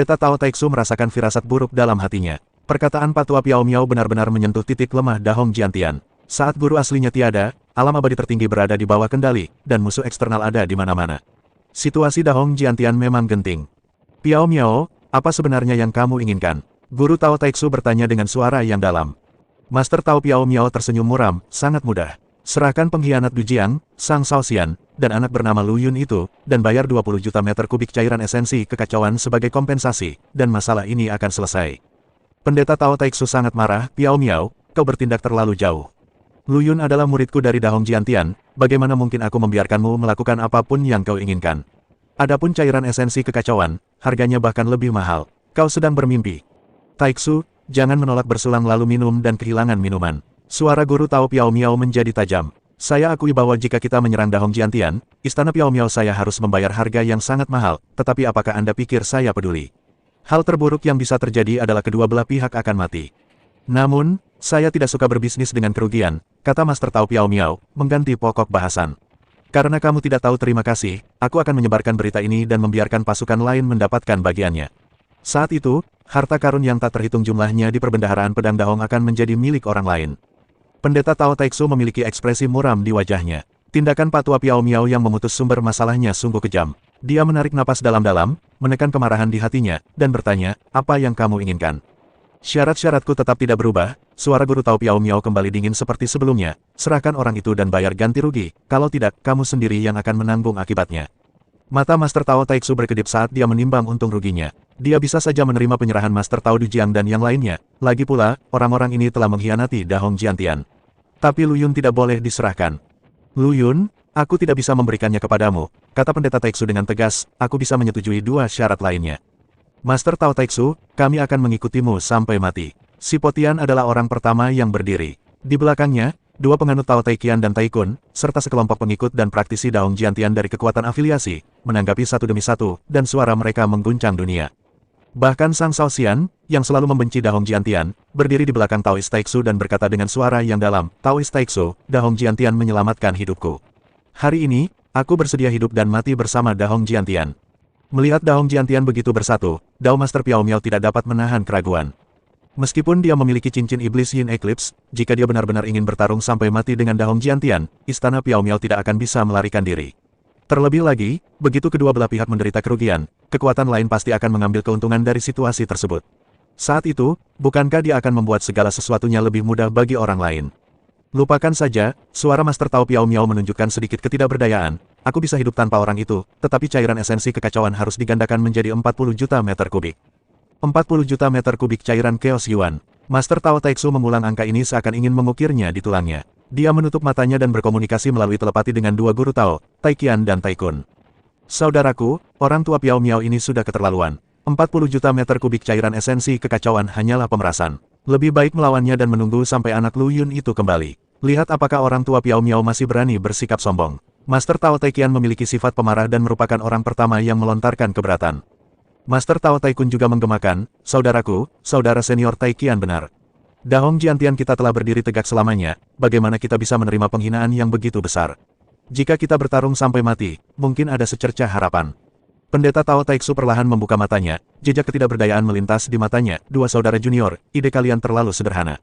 Pendeta Tao Taixu merasakan firasat buruk dalam hatinya. Perkataan Patua Piao Miao benar-benar menyentuh titik lemah Dahong Jiantian. Saat guru aslinya tiada, alam abadi tertinggi berada di bawah kendali, dan musuh eksternal ada di mana-mana. Situasi Dahong Jiantian memang genting. Piao Miao, apa sebenarnya yang kamu inginkan? Guru Tao Taixu bertanya dengan suara yang dalam. Master Tao Piao Miao tersenyum muram, sangat mudah. Serahkan pengkhianat Du Jiang, Sang Shaoxian, dan anak bernama Lu Yun itu, dan bayar 20 juta meter kubik cairan esensi kekacauan sebagai kompensasi, dan masalah ini akan selesai. Pendeta Tao Taixu sangat marah, Piao Miao, kau bertindak terlalu jauh. Lu Yun adalah muridku dari Dahong Jiantian, bagaimana mungkin aku membiarkanmu melakukan apapun yang kau inginkan? Adapun cairan esensi kekacauan, harganya bahkan lebih mahal. Kau sedang bermimpi. Taixu, jangan menolak bersulang lalu minum dan kehilangan minuman. Suara guru Tao Piao Miao menjadi tajam. Saya akui bahwa jika kita menyerang Dahong Jiantian, istana Piao Miao saya harus membayar harga yang sangat mahal, tetapi apakah Anda pikir saya peduli? Hal terburuk yang bisa terjadi adalah kedua belah pihak akan mati. Namun, saya tidak suka berbisnis dengan kerugian, kata Master Tao Piao Miao, mengganti pokok bahasan. Karena kamu tidak tahu terima kasih, aku akan menyebarkan berita ini dan membiarkan pasukan lain mendapatkan bagiannya. Saat itu, harta karun yang tak terhitung jumlahnya di perbendaharaan pedang Dahong akan menjadi milik orang lain. Pendeta Tao Taixu memiliki ekspresi muram di wajahnya. Tindakan Patua Piao Miao yang memutus sumber masalahnya sungguh kejam. Dia menarik napas dalam-dalam, menekan kemarahan di hatinya, dan bertanya, apa yang kamu inginkan? Syarat-syaratku tetap tidak berubah, suara guru Tao Piao Miao kembali dingin seperti sebelumnya. Serahkan orang itu dan bayar ganti rugi, kalau tidak, kamu sendiri yang akan menanggung akibatnya. Mata Master Tao Taixu berkedip saat dia menimbang untung ruginya. Dia bisa saja menerima penyerahan Master Tao Du Jiang dan yang lainnya. Lagi pula, orang-orang ini telah mengkhianati Dahong Jiantian. Tapi Lu Yun tidak boleh diserahkan. Lu Yun, aku tidak bisa memberikannya kepadamu, kata Pendeta Taixu dengan tegas, aku bisa menyetujui dua syarat lainnya. Master Tao Taixu, kami akan mengikutimu sampai mati. Si Potian adalah orang pertama yang berdiri. Di belakangnya, dua penganut Tao Taikian dan Taikun, serta sekelompok pengikut dan praktisi Dahong Jiantian dari kekuatan afiliasi, menanggapi satu demi satu, dan suara mereka mengguncang dunia. Bahkan Sang Shaoxian, yang selalu membenci Dahong Jiantian, berdiri di belakang Taoist Taixu dan berkata dengan suara yang dalam, Taoist Taixu, Dahong Jiantian menyelamatkan hidupku. Hari ini, aku bersedia hidup dan mati bersama Dahong Jiantian. Melihat Dahong Jiantian begitu bersatu, Dao Master Piao Miao tidak dapat menahan keraguan. Meskipun dia memiliki cincin iblis Yin Eclipse, jika dia benar-benar ingin bertarung sampai mati dengan Dahong Jiantian, istana Piao Miao tidak akan bisa melarikan diri. Terlebih lagi, begitu kedua belah pihak menderita kerugian, kekuatan lain pasti akan mengambil keuntungan dari situasi tersebut. Saat itu, bukankah dia akan membuat segala sesuatunya lebih mudah bagi orang lain? Lupakan saja, suara Master Tao Piao Miao menunjukkan sedikit ketidakberdayaan. Aku bisa hidup tanpa orang itu, tetapi cairan esensi kekacauan harus digandakan menjadi 40 juta meter kubik. 40 juta meter kubik cairan Chaos Yuan. Master Tao Taixu mengulang angka ini seakan ingin mengukirnya di tulangnya. Dia menutup matanya dan berkomunikasi melalui telepati dengan dua guru Tao, Taikian dan Taikun. Saudaraku, orang tua Piao Miao ini sudah keterlaluan. 40 juta meter kubik cairan esensi kekacauan hanyalah pemerasan. Lebih baik melawannya dan menunggu sampai anak Lu Yun itu kembali. Lihat apakah orang tua Piao Miao masih berani bersikap sombong. Master Tao Taikian memiliki sifat pemarah dan merupakan orang pertama yang melontarkan keberatan. Master Tao Taikun juga menggemakan, saudaraku, saudara senior Taikian benar. Dahong Jiantian kita telah berdiri tegak selamanya, bagaimana kita bisa menerima penghinaan yang begitu besar? Jika kita bertarung sampai mati, mungkin ada secercah harapan. Pendeta Tao Taixu perlahan membuka matanya, jejak ketidakberdayaan melintas di matanya, dua saudara junior, ide kalian terlalu sederhana.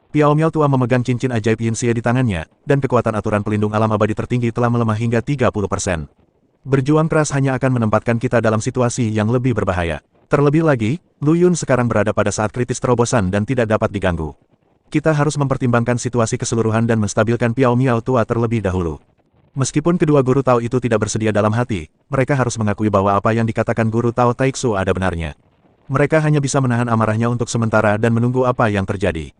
Piao Miao tua memegang cincin ajaib Yin Xie di tangannya, dan kekuatan aturan pelindung alam abadi tertinggi telah melemah hingga 30%. Berjuang keras hanya akan menempatkan kita dalam situasi yang lebih berbahaya. Terlebih lagi, Lu Yun sekarang berada pada saat kritis terobosan dan tidak dapat diganggu. Kita harus mempertimbangkan situasi keseluruhan dan menstabilkan Piao Miao tua terlebih dahulu. Meskipun kedua guru Tao itu tidak bersedia dalam hati, mereka harus mengakui bahwa apa yang dikatakan guru Tao Taixu ada benarnya. Mereka hanya bisa menahan amarahnya untuk sementara dan menunggu apa yang terjadi.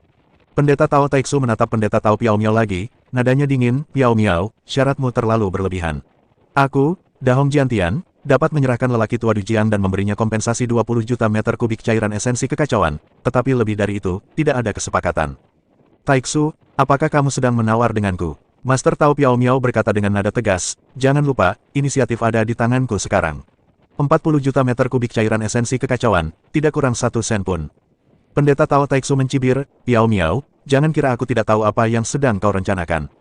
Pendeta Tao Taixu menatap Pendeta Tao Piao Miao lagi, nadanya dingin, Piao Miao, syaratmu terlalu berlebihan. Aku, Dahong Jiantian, dapat menyerahkan lelaki tua Du Jiang dan memberinya kompensasi 20 juta meter kubik cairan esensi kekacauan, tetapi lebih dari itu, tidak ada kesepakatan. Taixu, apakah kamu sedang menawar denganku? Master Tao Piao Miao berkata dengan nada tegas, jangan lupa, inisiatif ada di tanganku sekarang. 40 juta meter kubik cairan esensi kekacauan, tidak kurang 1 sen pun. Pendeta Tao Taixu mencibir, Piao Miao, jangan kira aku tidak tahu apa yang sedang kau rencanakan.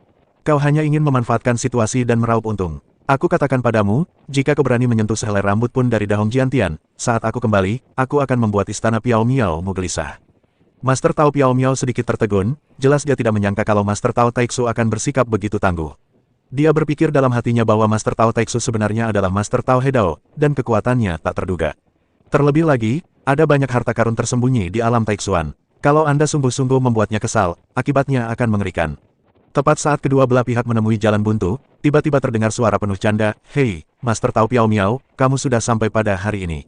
Kau hanya ingin memanfaatkan situasi dan meraup untung. Aku katakan padamu, jika kau berani menyentuh sehelai rambut pun dari Dahong Jiantian, saat aku kembali, aku akan membuat istana Piao Miao-mu gelisah. Master Tao Piao Miao sedikit tertegun, jelas dia tidak menyangka kalau Master Tao Taixu akan bersikap begitu tangguh. Dia berpikir dalam hatinya bahwa Master Tao Taixu sebenarnya adalah Master Tao Hedao, dan kekuatannya tak terduga. Terlebih lagi, ada banyak harta karun tersembunyi di alam Taixuan. Kalau Anda sungguh-sungguh membuatnya kesal, akibatnya akan mengerikan. Tepat saat kedua belah pihak menemui jalan buntu, tiba-tiba terdengar suara penuh canda, "Hei, Master Tao Piao Miao, kamu sudah sampai pada hari ini."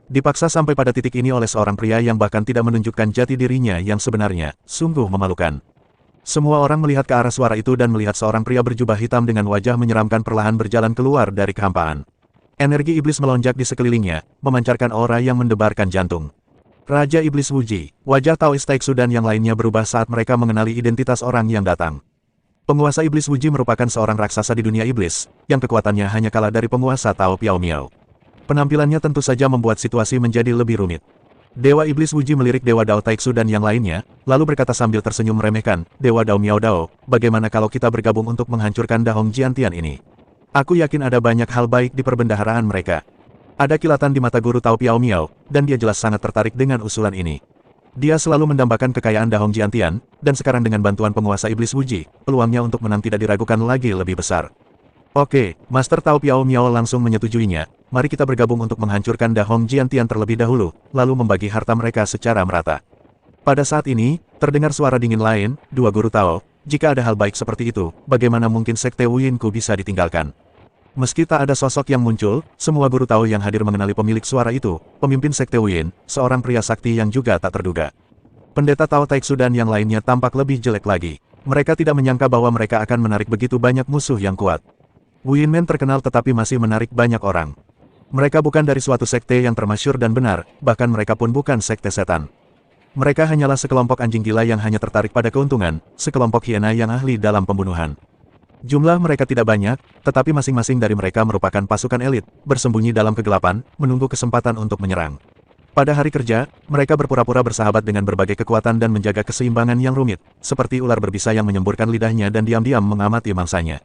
Dipaksa sampai pada titik ini oleh seorang pria yang bahkan tidak menunjukkan jati dirinya yang sebenarnya, sungguh memalukan. Semua orang melihat ke arah suara itu dan melihat seorang pria berjubah hitam dengan wajah menyeramkan perlahan berjalan keluar dari kehampaan. Energi iblis melonjak di sekelilingnya, memancarkan aura yang mendebarkan jantung. Raja Iblis Wuji, wajah Taois Taixu dan yang lainnya berubah saat mereka mengenali identitas orang yang datang. Penguasa Iblis Wuji merupakan seorang raksasa di dunia iblis, yang kekuatannya hanya kalah dari penguasa Tao Piao Miao. Penampilannya tentu saja membuat situasi menjadi lebih rumit. Dewa Iblis Wuji melirik Dewa Dao Taixu dan yang lainnya, lalu berkata sambil tersenyum meremehkan, "Dewa Dao Miao Dao, bagaimana kalau kita bergabung untuk menghancurkan Dahong Jiantian ini? Aku yakin ada banyak hal baik di perbendaharaan mereka." Ada kilatan di mata guru Tao Piao Miao, dan dia jelas sangat tertarik dengan usulan ini. Dia selalu mendambakan kekayaan Dahong Jiantian, dan sekarang dengan bantuan penguasa Iblis Wuji, peluangnya untuk menang tidak diragukan lagi lebih besar. Oke, Master Tao Piao Miao langsung menyetujuinya, mari kita bergabung untuk menghancurkan Dahong Jiantian terlebih dahulu, lalu membagi harta mereka secara merata. Pada saat ini, terdengar suara dingin lain, "Dua guru Tao, jika ada hal baik seperti itu, bagaimana mungkin Sekte Wuyinku bisa ditinggalkan?" Meski tak ada sosok yang muncul, semua guru Tao yang hadir mengenali pemilik suara itu, pemimpin Sekte Wuyin, seorang pria sakti yang juga tak terduga. Pendeta Tao Taixu dan yang lainnya tampak lebih jelek lagi. Mereka tidak menyangka bahwa mereka akan menarik begitu banyak musuh yang kuat. Wuyinmen terkenal tetapi masih menarik banyak orang. Mereka bukan dari suatu sekte yang termasyur dan benar, bahkan mereka pun bukan sekte setan. Mereka hanyalah sekelompok anjing gila yang hanya tertarik pada keuntungan, sekelompok hiena yang ahli dalam pembunuhan. Jumlah mereka tidak banyak, tetapi masing-masing dari mereka merupakan pasukan elit, bersembunyi dalam kegelapan, menunggu kesempatan untuk menyerang. Pada hari kerja, mereka berpura-pura bersahabat dengan berbagai kekuatan dan menjaga keseimbangan yang rumit, seperti ular berbisa yang menyemburkan lidahnya dan diam-diam mengamati mangsanya.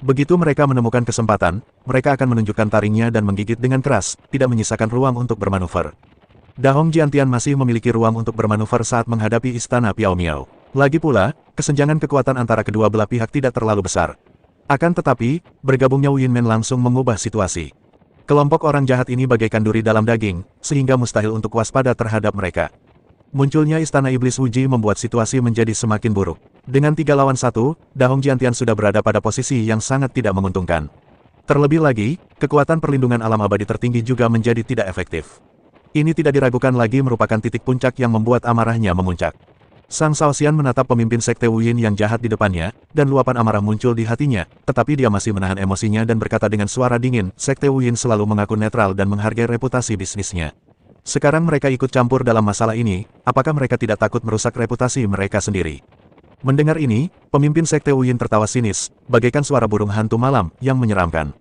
Begitu mereka menemukan kesempatan, mereka akan menunjukkan taringnya dan menggigit dengan keras, tidak menyisakan ruang untuk bermanuver. Dahong Jiantian masih memiliki ruang untuk bermanuver saat menghadapi istana Piao Miao. Lagi pula, kesenjangan kekuatan antara kedua belah pihak tidak terlalu besar. Akan tetapi, bergabungnya Wuyinmen langsung mengubah situasi. Kelompok orang jahat ini bagaikan duri dalam daging, sehingga mustahil untuk waspada terhadap mereka. Munculnya Istana Iblis Wuji membuat situasi menjadi semakin buruk. Dengan 3 lawan 1, Dahong Jiantian sudah berada pada posisi yang sangat tidak menguntungkan. Terlebih lagi, kekuatan perlindungan alam abadi tertinggi juga menjadi tidak efektif. Ini tidak diragukan lagi merupakan titik puncak yang membuat amarahnya memuncak. Sang Shaoxian menatap pemimpin Sekte Wuyin yang jahat di depannya, dan luapan amarah muncul di hatinya, tetapi dia masih menahan emosinya dan berkata dengan suara dingin, Sekte Wuyin selalu mengaku netral dan menghargai reputasi bisnisnya. Sekarang mereka ikut campur dalam masalah ini, apakah mereka tidak takut merusak reputasi mereka sendiri? Mendengar ini, pemimpin Sekte Wuyin tertawa sinis, bagaikan suara burung hantu malam yang menyeramkan.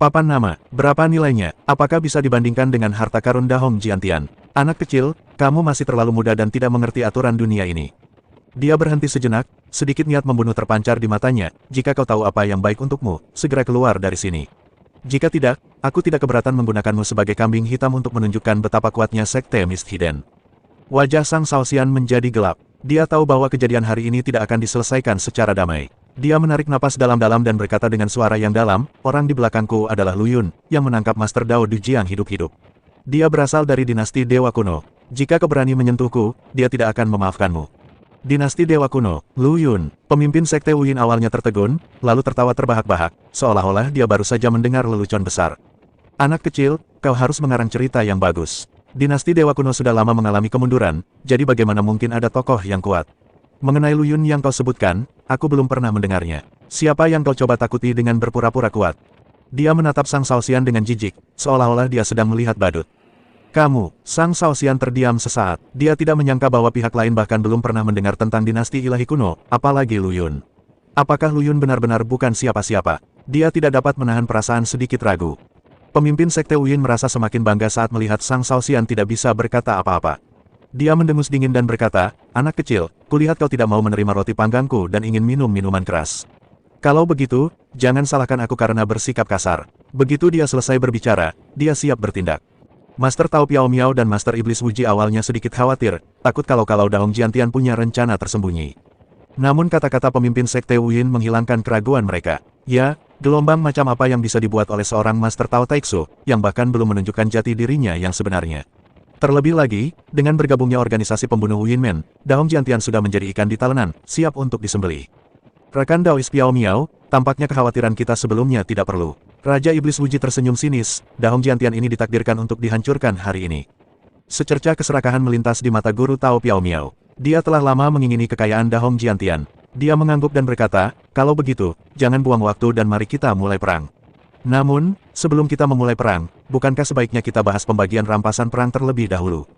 Papan nama, berapa nilainya, apakah bisa dibandingkan dengan harta karun Dahong Jiantian? Anak kecil, kamu masih terlalu muda dan tidak mengerti aturan dunia ini. Dia berhenti sejenak, sedikit niat membunuh terpancar di matanya, jika kau tahu apa yang baik untukmu, segera keluar dari sini. Jika tidak, aku tidak keberatan menggunakanmu sebagai kambing hitam untuk menunjukkan betapa kuatnya Sekte Mist Hidden. Wajah Sang Shaoxian menjadi gelap. Dia tahu bahwa kejadian hari ini tidak akan diselesaikan secara damai. Dia menarik napas dalam-dalam dan berkata dengan suara yang dalam, orang di belakangku adalah Lu Yun, yang menangkap Master Dao Dujiang hidup-hidup. Dia berasal dari dinasti Dewa Kuno. Jika kau berani menyentuhku, dia tidak akan memaafkanmu. Dinasti Dewa Kuno, Lu Yun, pemimpin Sekte Wuyin awalnya tertegun, lalu tertawa terbahak-bahak, seolah-olah dia baru saja mendengar lelucon besar. Anak kecil, kau harus mengarang cerita yang bagus. Dinasti Dewa Kuno sudah lama mengalami kemunduran, jadi bagaimana mungkin ada tokoh yang kuat? Mengenai Lu Yun yang kau sebutkan, aku belum pernah mendengarnya. Siapa yang kau coba takuti dengan berpura-pura kuat? Dia menatap Sang Shaoxian dengan jijik, seolah-olah dia sedang melihat badut. Kamu, Sang Shaoxian terdiam sesaat. Dia tidak menyangka bahwa pihak lain bahkan belum pernah mendengar tentang dinasti ilahi kuno, apalagi Lu Yun. Apakah Lu Yun benar-benar bukan siapa-siapa? Dia tidak dapat menahan perasaan sedikit ragu. Pemimpin Sekte Wuyin merasa semakin bangga saat melihat Sang Shaoxian tidak bisa berkata apa-apa. Dia mendengus dingin dan berkata, anak kecil, kulihat kau tidak mau menerima roti panggangku dan ingin minum minuman keras. Kalau begitu, jangan salahkan aku karena bersikap kasar. Begitu dia selesai berbicara, dia siap bertindak. Master Tao Piao Miao dan Master Iblis Wuji awalnya sedikit khawatir, takut kalau Dahong Jiantian punya rencana tersembunyi. Namun kata-kata pemimpin Sekte Wuyin menghilangkan keraguan mereka. Ya, gelombang macam apa yang bisa dibuat oleh seorang Master Tao Taiksu, yang bahkan belum menunjukkan jati dirinya yang sebenarnya. Terlebih lagi, dengan bergabungnya organisasi pembunuh Wuyinmen, Dahong Jiantian sudah menjadi ikan di talenan, siap untuk disembelih. Rekan Daois Piao Miao, tampaknya kekhawatiran kita sebelumnya tidak perlu. Raja Iblis Wuji tersenyum sinis, Dahong Jiantian ini ditakdirkan untuk dihancurkan hari ini. Secerca keserakahan melintas di mata guru Tao Piao Miao. Dia telah lama mengingini kekayaan Dahong Jiantian. Dia mengangguk dan berkata, kalau begitu, jangan buang waktu dan mari kita mulai perang. Namun, sebelum kita memulai perang, bukankah sebaiknya kita bahas pembagian rampasan perang terlebih dahulu?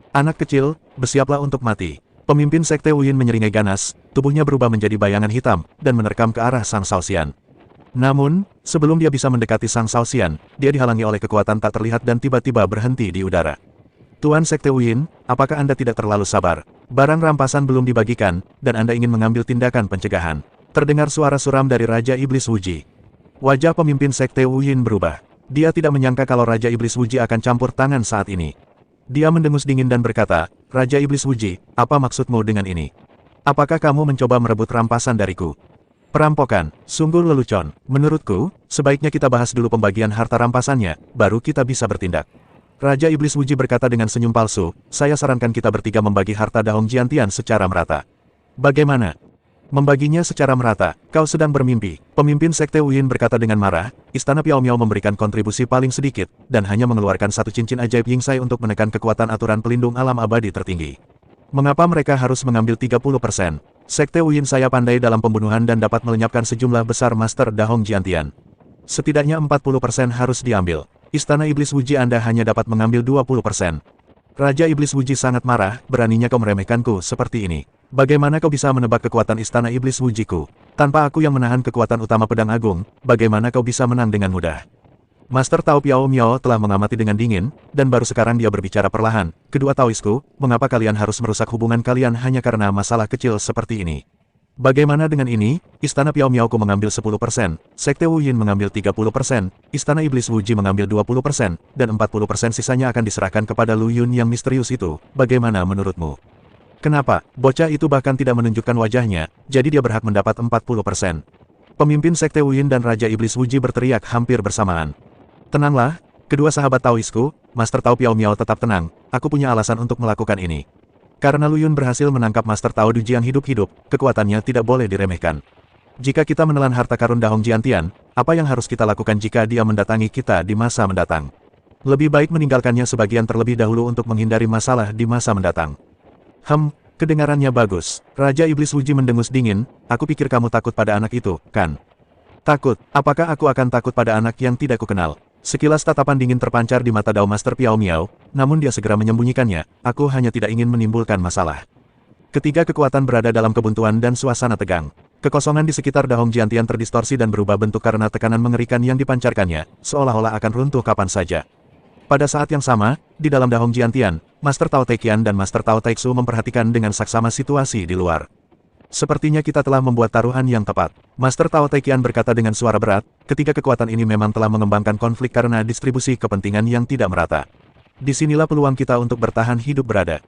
Anak kecil, bersiaplah untuk mati. Pemimpin Sekte Wuyin menyeringai ganas, tubuhnya berubah menjadi bayangan hitam, dan menerkam ke arah Sang Shaoxian. Namun, sebelum dia bisa mendekati Sang Shaoxian, dia dihalangi oleh kekuatan tak terlihat dan tiba-tiba berhenti di udara. Tuan Sekte Wuyin, apakah Anda tidak terlalu sabar? Barang rampasan belum dibagikan, dan Anda ingin mengambil tindakan pencegahan. Terdengar suara suram dari Raja Iblis Wuji. Wajah pemimpin Sekte Wuyin berubah. Dia tidak menyangka kalau Raja Iblis Wuji akan campur tangan saat ini. Dia mendengus dingin dan berkata, Raja Iblis Wuji, apa maksudmu dengan ini? Apakah kamu mencoba merebut rampasan dariku? Perampokan, sungguh lelucon. Menurutku, sebaiknya kita bahas dulu pembagian harta rampasannya, baru kita bisa bertindak. Raja Iblis Wuji berkata dengan senyum palsu, saya sarankan kita bertiga membagi harta Dahong Jiantian secara merata. Bagaimana? Membaginya secara merata, kau sedang bermimpi. Pemimpin Sekte Wuyin berkata dengan marah, Istana Piao Miao memberikan kontribusi paling sedikit, dan hanya mengeluarkan satu cincin ajaib Yingsai untuk menekan kekuatan aturan pelindung alam abadi tertinggi. Mengapa mereka harus mengambil 30%? Sekte Wuyin saya pandai dalam pembunuhan dan dapat melenyapkan sejumlah besar Master Dahong Jiantian. Setidaknya 40% harus diambil. Istana Iblis Wuji Anda hanya dapat mengambil 20%. Raja Iblis Wuji sangat marah, beraninya kau meremehkanku seperti ini. Bagaimana kau bisa menebak kekuatan Istana Iblis Wujiku? Tanpa aku yang menahan kekuatan utama Pedang Agung, bagaimana kau bisa menang dengan mudah? Master Tao Piao Miao telah mengamati dengan dingin, dan baru sekarang dia berbicara perlahan. Kedua Taoisku, mengapa kalian harus merusak hubungan kalian hanya karena masalah kecil seperti ini? Bagaimana dengan ini? Istana Piao Miaoku mengambil 10%, Sekte Wuyin mengambil 30%, Istana Iblis Wuji mengambil 20%, dan 40% sisanya akan diserahkan kepada Lu Yun yang misterius itu. Bagaimana menurutmu? Kenapa? Bocah itu bahkan tidak menunjukkan wajahnya, jadi dia berhak mendapat 40%. Pemimpin Sekte Wuyin dan Raja Iblis Wuji berteriak hampir bersamaan. Tenanglah, kedua sahabat Taoisku, Master Tao Piao Miao tetap tenang, aku punya alasan untuk melakukan ini. Karena Lu Yun berhasil menangkap Master Tao Duji yang hidup-hidup, kekuatannya tidak boleh diremehkan. Jika kita menelan harta karun Dahong Jiantian, apa yang harus kita lakukan jika dia mendatangi kita di masa mendatang? Lebih baik meninggalkannya sebagian terlebih dahulu untuk menghindari masalah di masa mendatang. Kedengarannya bagus. Raja Iblis Wuji mendengus dingin, aku pikir kamu takut pada anak itu, kan? Takut? Apakah aku akan takut pada anak yang tidak kukenal? Sekilas tatapan dingin terpancar di mata Dao Master Piao Miao, namun dia segera menyembunyikannya, aku hanya tidak ingin menimbulkan masalah. Ketiga kekuatan berada dalam kebuntuan dan suasana tegang. Kekosongan di sekitar Dahong Jiantian terdistorsi dan berubah bentuk karena tekanan mengerikan yang dipancarkannya, seolah-olah akan runtuh kapan saja. Pada saat yang sama, di dalam Dahong Jiantian, Master Tao Taiqian dan Master Tao Taiksu memperhatikan dengan saksama situasi di luar. Sepertinya kita telah membuat taruhan yang tepat. Master Tao Taiqian berkata dengan suara berat, ketiga kekuatan ini memang telah mengembangkan konflik karena distribusi kepentingan yang tidak merata. Disinilah peluang kita untuk bertahan hidup berada.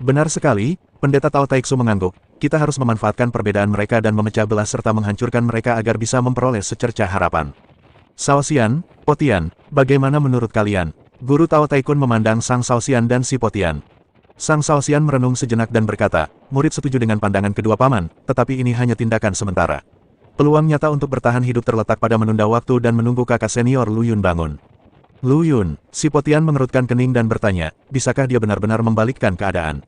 Benar sekali, Pendeta Tao Taiksu mengangguk, kita harus memanfaatkan perbedaan mereka dan memecah belah serta menghancurkan mereka agar bisa memperoleh secerca harapan. Shaoxian, Potian, bagaimana menurut kalian? Guru Tao Taikun memandang Sang Shaoxian dan si Potian. Sang Shaoxian merenung sejenak dan berkata, murid setuju dengan pandangan kedua paman, tetapi ini hanya tindakan sementara. Peluang nyata untuk bertahan hidup terletak pada menunda waktu dan menunggu kakak senior Lu Yun bangun. Lu Yun, si Potian mengerutkan kening dan bertanya, bisakah dia benar-benar membalikkan keadaan?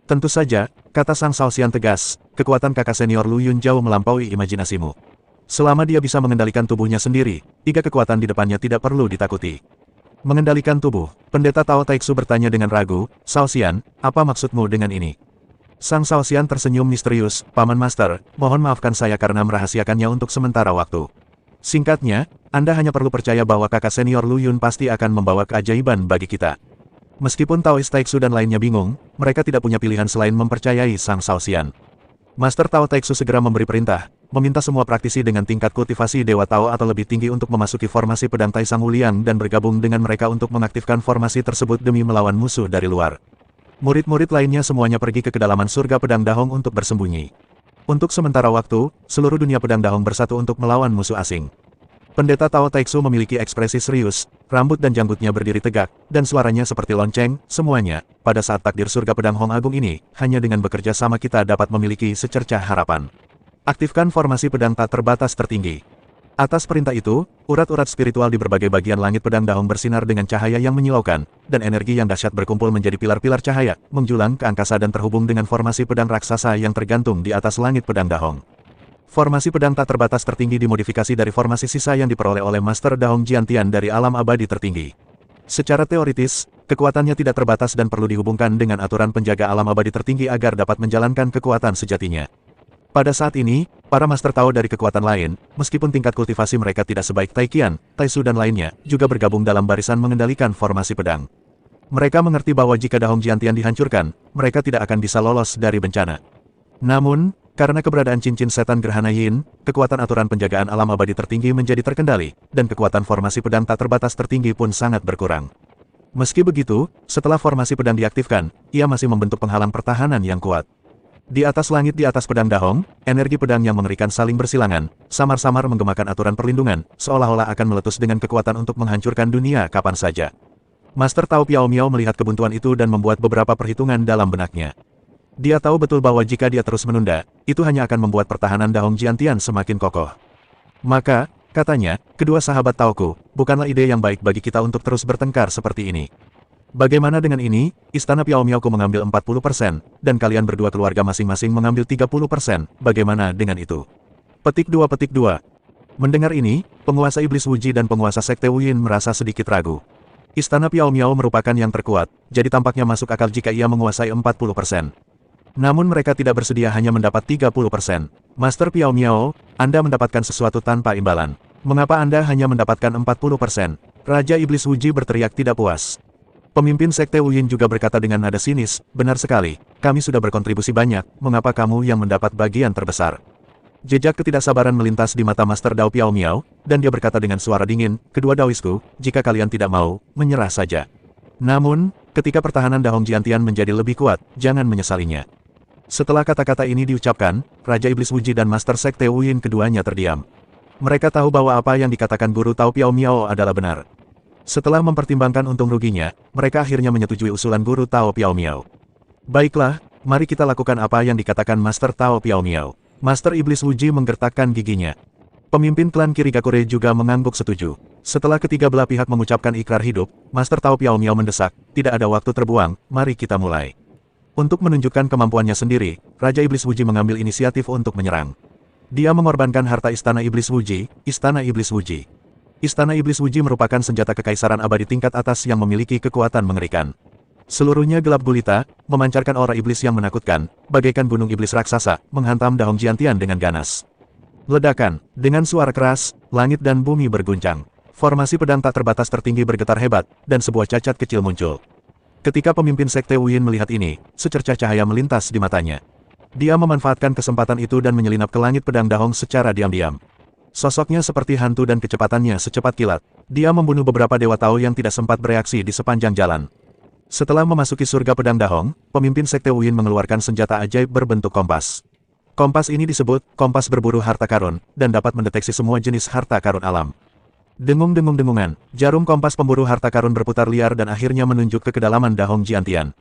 Tentu saja, kata Sang Shaoxian tegas, kekuatan kakak senior Lu Yun jauh melampaui imajinasimu. Selama dia bisa mengendalikan tubuhnya sendiri, tiga kekuatan di depannya tidak perlu ditakuti. Mengendalikan tubuh, Pendeta Tao Taiksu bertanya dengan ragu, Shaoxian, apa maksudmu dengan ini? Sang Shaoxian tersenyum misterius, Paman Master, mohon maafkan saya karena merahasiakannya untuk sementara waktu. Singkatnya, Anda hanya perlu percaya bahwa kakak senior Lu Yun pasti akan membawa keajaiban bagi kita. Meskipun Taoist Taiksu dan lainnya bingung, mereka tidak punya pilihan selain mempercayai Sang Shaoxian. Master Tao Taiksu segera memberi perintah, meminta semua praktisi dengan tingkat kultivasi Dewa Tao atau lebih tinggi untuk memasuki formasi pedang Tai Sang Wuliang dan bergabung dengan mereka untuk mengaktifkan formasi tersebut demi melawan musuh dari luar. Murid-murid lainnya semuanya pergi ke kedalaman surga pedang Dahong untuk bersembunyi. Untuk sementara waktu, seluruh dunia pedang Dahong bersatu untuk melawan musuh asing. Pendeta Tao Taiksu memiliki ekspresi serius, rambut dan janggutnya berdiri tegak, dan suaranya seperti lonceng, semuanya, pada saat takdir surga pedang Hong Agung ini, hanya dengan bekerja sama kita dapat memiliki secercah harapan. Aktifkan formasi pedang tak terbatas tertinggi. Atas perintah itu, urat-urat spiritual di berbagai bagian langit pedang Dahong bersinar dengan cahaya yang menyilaukan, dan energi yang dahsyat berkumpul menjadi pilar-pilar cahaya, menjulang ke angkasa dan terhubung dengan formasi pedang raksasa yang tergantung di atas langit pedang Dahong. Formasi pedang tak terbatas tertinggi dimodifikasi dari formasi sisa yang diperoleh oleh Master Dahong Jiantian dari alam abadi tertinggi. Secara teoritis, kekuatannya tidak terbatas dan perlu dihubungkan dengan aturan penjaga alam abadi tertinggi agar dapat menjalankan kekuatan sejatinya. Pada saat ini, para Master Tao dari kekuatan lain, meskipun tingkat kultivasi mereka tidak sebaik Tai Qian, Tai Su dan lainnya, juga bergabung dalam barisan mengendalikan formasi pedang. Mereka mengerti bahwa jika Dahong Jiantian dihancurkan, mereka tidak akan bisa lolos dari bencana. Namun, karena keberadaan cincin setan gerhana Yin, kekuatan aturan penjagaan alam abadi tertinggi menjadi terkendali, dan kekuatan formasi pedang tak terbatas tertinggi pun sangat berkurang. Meski begitu, setelah formasi pedang diaktifkan, ia masih membentuk penghalang pertahanan yang kuat. Di atas langit di atas pedang Dahong, energi pedang yang mengerikan saling bersilangan, samar-samar menggemakan aturan perlindungan, seolah-olah akan meletus dengan kekuatan untuk menghancurkan dunia kapan saja. Master Tao Piao Miao melihat kebuntuan itu dan membuat beberapa perhitungan dalam benaknya. Dia tahu betul bahwa jika dia terus menunda, itu hanya akan membuat pertahanan Dahong Jiantian semakin kokoh. Maka, katanya, kedua sahabat Taoku, bukanlah ide yang baik bagi kita untuk terus bertengkar seperti ini. Bagaimana dengan ini, Istana Piao Miaoku mengambil 40%, dan kalian berdua keluarga masing-masing mengambil 30%, bagaimana dengan itu? Petik 2. Mendengar ini, penguasa Iblis Wuji dan penguasa Sekte Wuyin merasa sedikit ragu. Istana Piao Miao merupakan yang terkuat, jadi tampaknya masuk akal jika ia menguasai 40%. Namun mereka tidak bersedia hanya mendapat 30%. Master Piao Miao, Anda mendapatkan sesuatu tanpa imbalan. Mengapa Anda hanya mendapatkan 40%? Raja Iblis Wuji berteriak tidak puas. Pemimpin Sekte Wuyin juga berkata dengan nada sinis, benar sekali, kami sudah berkontribusi banyak, mengapa kamu yang mendapat bagian terbesar? Jejak ketidaksabaran melintas di mata Master Dao Piao Miao, dan dia berkata dengan suara dingin, kedua Daoisku, jika kalian tidak mau, menyerah saja. Namun, ketika pertahanan Dahong Jiantian menjadi lebih kuat, jangan menyesalinya. Setelah kata-kata ini diucapkan, Raja Iblis Wuji dan Master Sekte Wuyin keduanya terdiam. Mereka tahu bahwa apa yang dikatakan Guru Tao Piao Miao adalah benar. Setelah mempertimbangkan untung ruginya, mereka akhirnya menyetujui usulan Guru Tao Piao Miao. Baiklah, mari kita lakukan apa yang dikatakan Master Tao Piao Miao. Master Iblis Wuji menggertakkan giginya. Pemimpin klan Kirigakure juga mengangguk setuju. Setelah ketiga belah pihak mengucapkan ikrar hidup, Master Tao Piao Miao mendesak, tidak ada waktu terbuang, mari kita mulai. Untuk menunjukkan kemampuannya sendiri, Raja Iblis Wuji mengambil inisiatif untuk menyerang. Dia mengorbankan harta Istana Iblis Wuji, Istana Iblis Wuji. Istana Iblis Wuji merupakan senjata kekaisaran abadi tingkat atas yang memiliki kekuatan mengerikan. Seluruhnya gelap gulita, memancarkan aura iblis yang menakutkan, bagaikan gunung iblis raksasa, menghantam Dahong Jiantian dengan ganas. Ledakan, dengan suara keras, langit dan bumi berguncang. Formasi pedang tak terbatas tertinggi bergetar hebat, dan sebuah cacat kecil muncul. Ketika pemimpin Sekte Wuyin melihat ini, secercah cahaya melintas di matanya. Dia memanfaatkan kesempatan itu dan menyelinap ke langit pedang Dahong secara diam-diam. Sosoknya seperti hantu dan kecepatannya secepat kilat. Dia membunuh beberapa dewa Tao yang tidak sempat bereaksi di sepanjang jalan. Setelah memasuki surga pedang Dahong, pemimpin Sekte Wuyin mengeluarkan senjata ajaib berbentuk kompas. Kompas ini disebut kompas berburu harta karun, dan dapat mendeteksi semua jenis harta karun alam. Dengung-dengung-dengungan, jarum kompas pemburu harta karun berputar liar dan akhirnya menunjuk ke kedalaman Dahong Jiantian.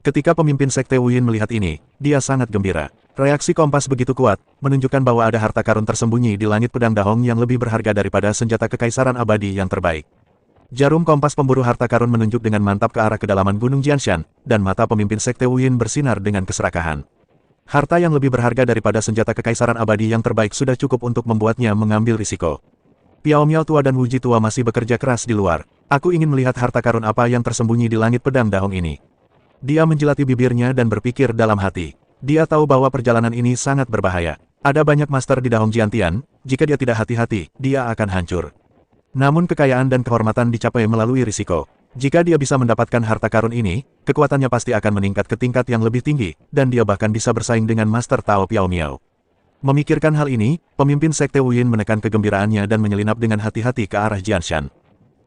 Ketika pemimpin Sekte Wuyin melihat ini, dia sangat gembira. Reaksi kompas begitu kuat, menunjukkan bahwa ada harta karun tersembunyi di langit pedang Dahong yang lebih berharga daripada senjata kekaisaran abadi yang terbaik. Jarum kompas pemburu harta karun menunjuk dengan mantap ke arah kedalaman Gunung Jianshan, dan mata pemimpin Sekte Wuyin bersinar dengan keserakahan. Harta yang lebih berharga daripada senjata kekaisaran abadi yang terbaik sudah cukup untuk membuatnya mengambil risiko. Piao Miao tua dan Wuji tua masih bekerja keras di luar. Aku ingin melihat harta karun apa yang tersembunyi di langit pedang Dahong ini. Dia menjilati bibirnya dan berpikir dalam hati. Dia tahu bahwa perjalanan ini sangat berbahaya. Ada banyak master di Dahong Jiantian, jika dia tidak hati-hati, dia akan hancur. Namun kekayaan dan kehormatan dicapai melalui risiko. Jika dia bisa mendapatkan harta karun ini, kekuatannya pasti akan meningkat ke tingkat yang lebih tinggi, dan dia bahkan bisa bersaing dengan Master Tao Piao Miao. Memikirkan hal ini, pemimpin Sekte Wu Yin menekan kegembiraannya dan menyelinap dengan hati-hati ke arah Jianshan.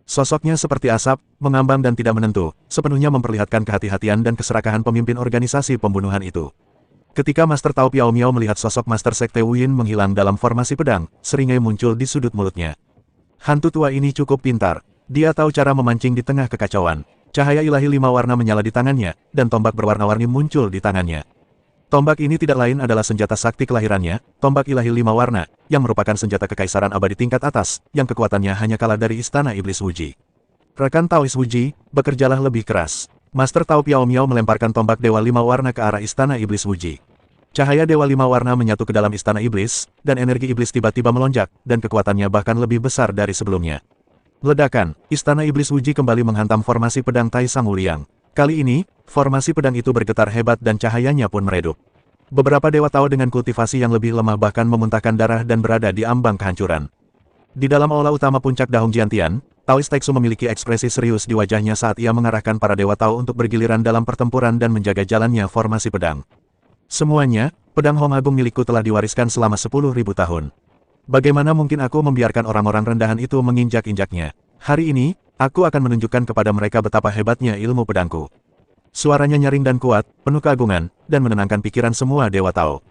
Sosoknya seperti asap, mengambang dan tidak menentu, sepenuhnya memperlihatkan kehati-hatian dan keserakahan pemimpin organisasi pembunuhan itu. Ketika Master Tao Piao Miao melihat sosok Master Sekte Wu Yin menghilang dalam formasi pedang, seringai muncul di sudut mulutnya. Hantu tua ini cukup pintar. Dia tahu cara memancing di tengah kekacauan. Cahaya ilahi 5 warna menyala di tangannya, dan tombak berwarna-warni muncul di tangannya. Tombak ini tidak lain adalah senjata sakti kelahirannya, tombak ilahi 5 warna, yang merupakan senjata kekaisaran abadi tingkat atas, yang kekuatannya hanya kalah dari istana iblis Wuji. Rekan Taois Wuji, bekerjalah lebih keras. Master Tao Piao Miao melemparkan tombak Dewa 5 warna ke arah istana iblis Wuji. Cahaya Dewa 5 warna menyatu ke dalam istana iblis, dan energi iblis tiba-tiba melonjak, dan kekuatannya bahkan lebih besar dari sebelumnya. Ledakan, istana iblis Wuji kembali menghantam formasi pedang Tai Sang Wuliang. Kali ini, formasi pedang itu bergetar hebat dan cahayanya pun meredup. Beberapa dewa Tao dengan kultivasi yang lebih lemah bahkan memuntahkan darah dan berada di ambang kehancuran. Di dalam aula utama puncak Dahong Jiantian, Taois Taiksu memiliki ekspresi serius di wajahnya saat ia mengarahkan para dewa Tao untuk bergiliran dalam pertempuran dan menjaga jalannya formasi pedang. Semuanya, pedang Hong Agung milikku telah diwariskan selama 10.000 tahun. Bagaimana mungkin aku membiarkan orang-orang rendahan itu menginjak-injaknya? Hari ini, aku akan menunjukkan kepada mereka betapa hebatnya ilmu pedangku. Suaranya nyaring dan kuat, penuh keagungan, dan menenangkan pikiran semua dewa Tao.